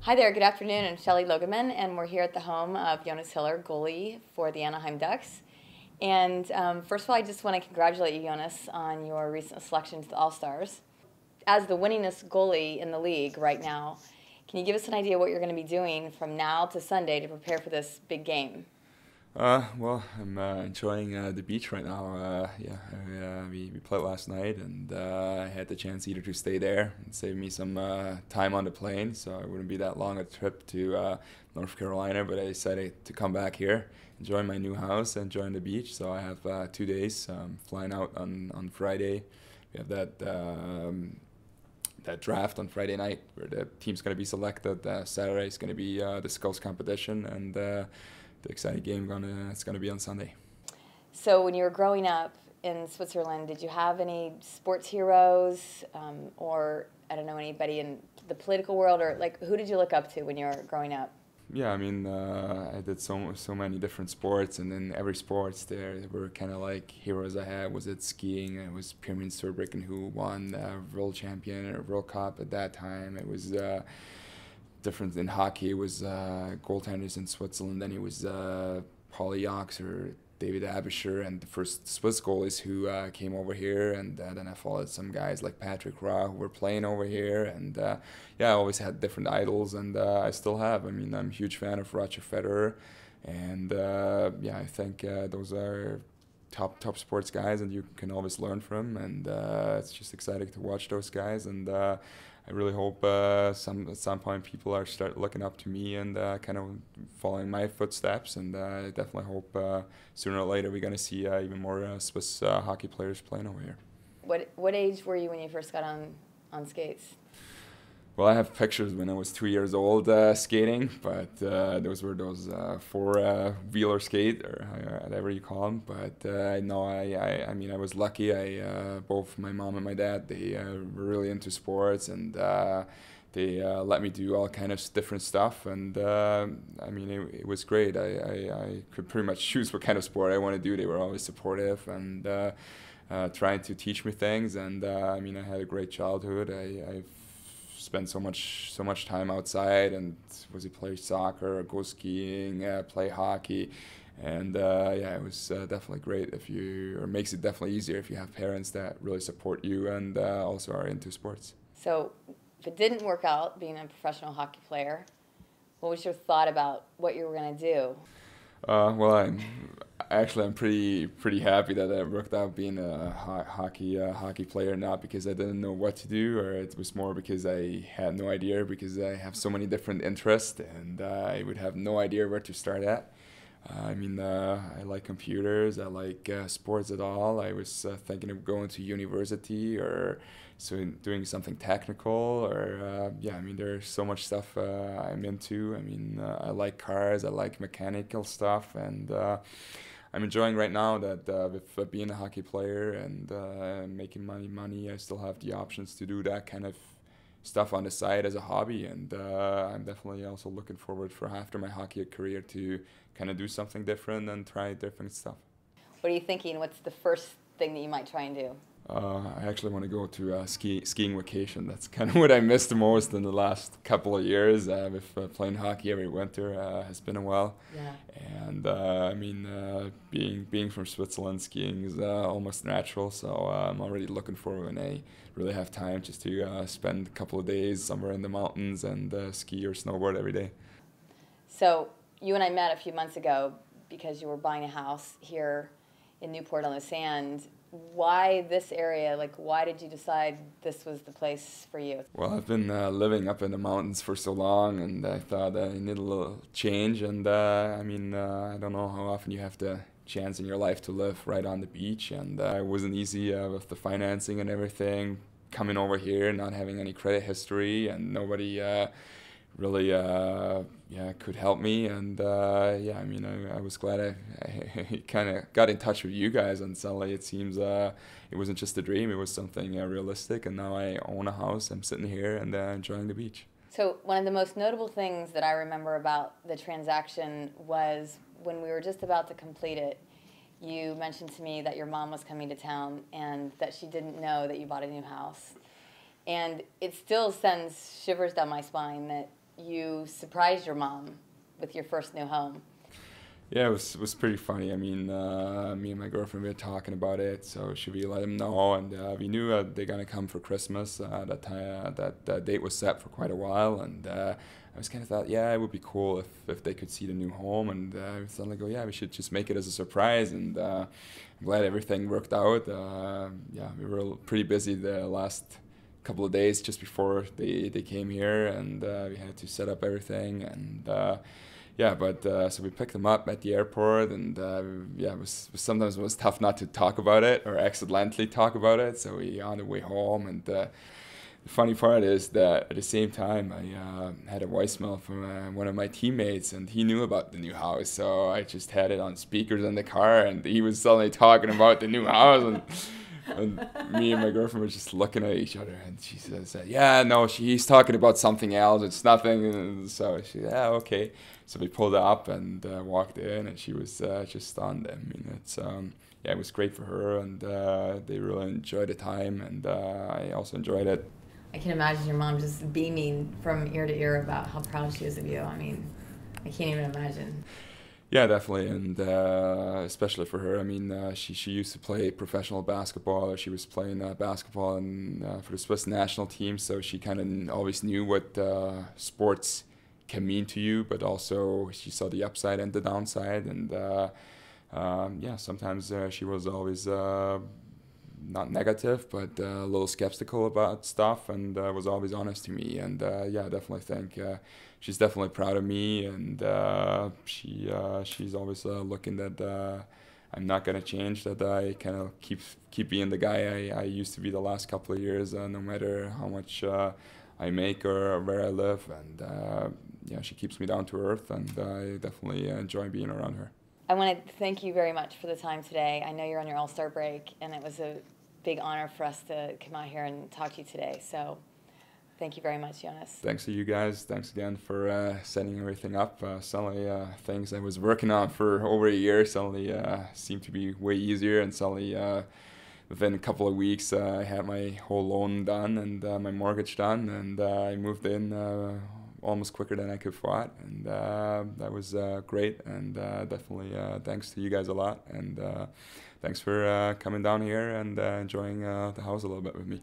Hi there, good afternoon. I'm Shelly Logemann, and we're here at the home of Jonas Hiller, goalie for the Anaheim Ducks. And first of all, I just want to congratulate you, Jonas, on your recent selection to the All-Stars. As the winningest goalie in the league right now, can you give us an idea what you're going to be doing from now to Sunday to prepare for this big game? I'm enjoying the beach right now. We played last night, and I had the chance either to stay there and save me some time on the plane, so it wouldn't be that long a trip to North Carolina. But I decided to come back here, enjoy my new house, enjoying the beach. So I have 2 days. Flying out on Friday. We have that draft on Friday night where the team's going to be selected. Saturday is going to be the skulls competition, and the exciting game it's gonna be on Sunday. So when you were growing up in Switzerland, did you have any sports heroes or, I don't know, anybody in the political world, or like who did you look up to when you were growing up? Yeah, I mean, I did so many different sports, and in every sports there were kind of like heroes I had. Was it skiing? It was Pyramid Surbricken, who won world champion or World Cup at that time. It was different in hockey. It was goaltenders in Switzerland. Then it was Paulie Yox or David Abisher, and the first Swiss goalies who came over here. And then I followed some guys like Patrick Roy who were playing over here. And I always had different idols, and I still have. I mean, I'm a huge fan of Roger Federer, and I think those are top sports guys, and you can always learn from. And it's just exciting to watch those guys. And I really hope at some point people start looking up to me and kind of following my footsteps. And I definitely hope sooner or later we're going to see even more Swiss hockey players playing over here. What age were you when you first got on skates? Well, I have pictures when I was 2 years old skating, but those were those four-wheeler skate, or whatever you call them. But I mean, I was lucky. Both my mom and my dad, they were really into sports, and they let me do all kind of different stuff. And I mean, it was great. I could pretty much choose what kind of sport I want to do. They were always supportive and trying to teach me things. And I mean, I had a great childhood. I've spend so much time outside, and play soccer or go skiing, play hockey, and it was definitely great makes it definitely easier if you have parents that really support you and also are into sports. So if it didn't work out being a professional hockey player, what was your thought about what you were going to do? I'm pretty happy that it worked out being a hockey player, not because I didn't know what to do, or it was more because I had no idea, because I have so many different interests, and I would have no idea where to start at. I like computers, I like sports at all. I was thinking of going to university or doing something technical, or there's so much stuff I'm into. I like cars, I like mechanical stuff, and I'm enjoying right now that with being a hockey player and making money, I still have the options to do that kind of stuff on the side as a hobby. And I'm definitely also looking forward for after my hockey career to kind of do something different and try different stuff. What are you thinking? What's the first thing that you might try and do? I actually want to go to skiing vacation. That's kind of what I missed the most in the last couple of years. With playing hockey every winter has been a while. Yeah. And being from Switzerland, skiing is almost natural. So I'm already looking forward when I really have time just to spend a couple of days somewhere in the mountains and ski or snowboard every day. So you and I met a few months ago because you were buying a house here in Newport on the Sand. Why this area? Like, why did you decide this was the place for you? Well, I've been living up in the mountains for so long, and I thought I need a little change. And I don't know how often you have the chance in your life to live right on the beach. And it wasn't easy with the financing and everything. Coming over here, not having any credit history, and nobody really could help me. And I was glad I kind of got in touch with you guys, and suddenly it seems it wasn't just a dream, it was something realistic. And now I own a house, I'm sitting here and enjoying the beach. So one of the most notable things that I remember about the transaction was when we were just about to complete it, you mentioned to me that your mom was coming to town and that she didn't know that you bought a new house. And it still sends shivers down my spine that you surprised your mom with your first new home. Yeah, it was pretty funny. I mean, me and my girlfriend we were talking about it, so should we let them know? And we knew they're gonna come for Christmas. That time, that date was set for quite a while, and I was kind of thought, yeah, it would be cool if they could see the new home. And we suddenly go, yeah, we should just make it as a surprise. And I'm glad everything worked out. Yeah, we were pretty busy the last couple of days just before they came here, and we had to set up everything and. Yeah, but so we picked them up at the airport, and yeah, sometimes it was tough not to talk about it or accidentally talk about it. So we on the way home, and the funny part is that at the same time I had a voicemail from one of my teammates, and he knew about the new house. So I just had it on speakers in the car, and he was suddenly talking about the new house, and me and my girlfriend were just looking at each other, and she said, yeah, no, he's talking about something else. It's nothing. And so she said, yeah, okay. So we pulled up and walked in, and she was just stunned. I mean, it's yeah, it was great for her, and they really enjoyed the time, and I also enjoyed it. I can imagine your mom just beaming from ear to ear about how proud she is of you. I mean, I can't even imagine. Yeah, definitely, and especially for her. I mean, she used to play professional basketball, or she was playing basketball for the Swiss national team, so she kind of always knew what sports can mean to you, but also she saw the upside and the downside, and yeah, sometimes she was always not negative, but a little skeptical about stuff, and was always honest to me. And yeah, I definitely think she's definitely proud of me, and she's always looking that I'm not gonna change, that I kind of keep being the guy I used to be the last couple of years, no matter how much I make or where I live. And yeah, she keeps me down to earth, and I definitely enjoy being around her. I want to thank you very much for the time today. I know you're on your All-Star break, and it was a big honor for us to come out here and talk to you today. So thank you very much, Jonas. Thanks to you guys. Thanks again for setting everything up. Suddenly things I was working on for over a year suddenly seemed to be way easier, and suddenly within a couple of weeks I had my whole loan done and my mortgage done, and I moved in almost quicker than I could thought, and that was great. And definitely thanks to you guys a lot, and thanks for coming down here and enjoying the house a little bit with me.